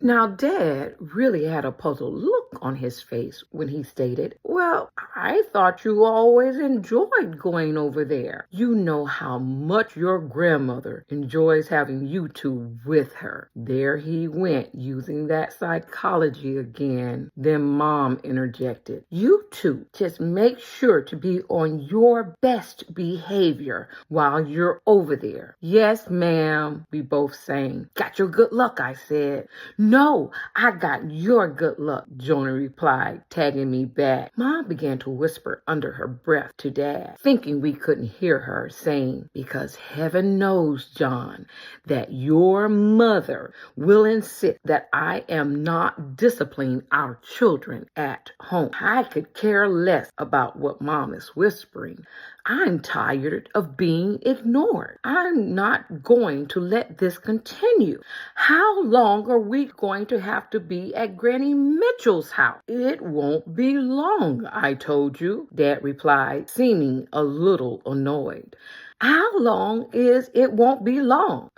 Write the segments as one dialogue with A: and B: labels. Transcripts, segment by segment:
A: Now, Dad really had a puzzled look on his face when he stated, "Well, I thought you always enjoyed going over there. You know how much your grandmother enjoys having you two with her." There he went, using that psychology again. Then Mom interjected, "You two just make sure to be on your best behavior while you're over there." "Yes, ma'am," we both sang. "Got your good luck," I said. "No, I got your good luck," Jonah replied, tagging me back. Mom began to whisper under her breath to Dad, thinking we couldn't hear her, saying, "Because heaven knows, John, that your mother will insist that I am not disciplining our children at home." I could care less about what Mom is whispering. I'm tired of being ignored. I'm not going to let this continue. How long are we going to have to be at Granny Mitchell's house? "It won't be long, I told you," Dad replied, seeming a little annoyed. "How long is it won't be long?"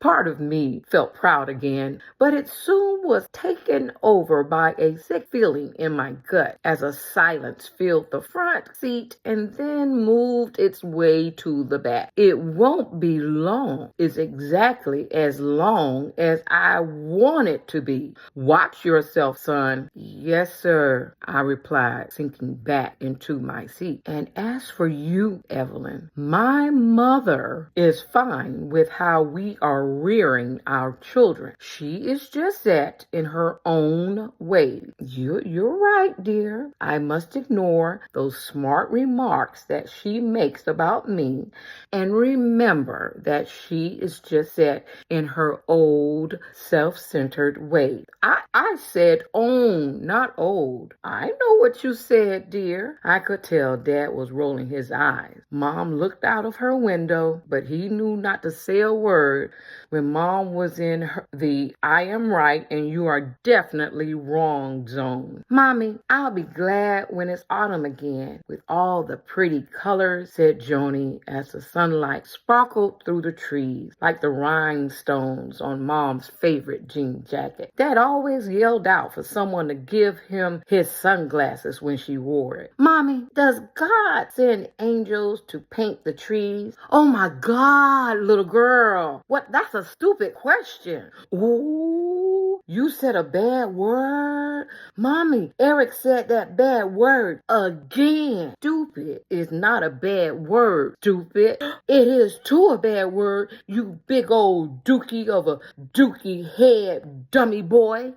A: Part of me felt proud again, but it soon was taken over by a sick feeling in my gut as a silence filled the front seat and then moved its way to the back. "It won't be long is exactly as long as I want it to be. Watch yourself, son." "Yes, sir," I replied, sinking back into my seat. "And as for you, Evelyn, my mother is fine with how we are rearing our children. She is just set in her own way." You're right, dear. I must ignore those smart remarks that she makes about me and remember that she is just set in her old, self-centered way. I said own, not old. "I know what you said, dear." I could tell Dad was rolling his eyes. Mom looked out of her window, but he knew not to say a word when Mom was in the "I am right and you are definitely wrong" zone. "Mommy, I'll be glad when it's autumn again with all the pretty colors," said Joni as the sunlight sparkled through the trees like the rhinestones on Mom's favorite jean jacket. Dad always yelled out for someone to give him his sunglasses when she wore it. "Mommy, does God send angels to paint the trees?" "Oh my God, little girl. What? That's a stupid question." "Ooh, you said a bad word." "Mommy, Eric said that bad word again." "Stupid is not a bad word, stupid." "It is too a bad word, you big old dookie of a dookie head dummy boy."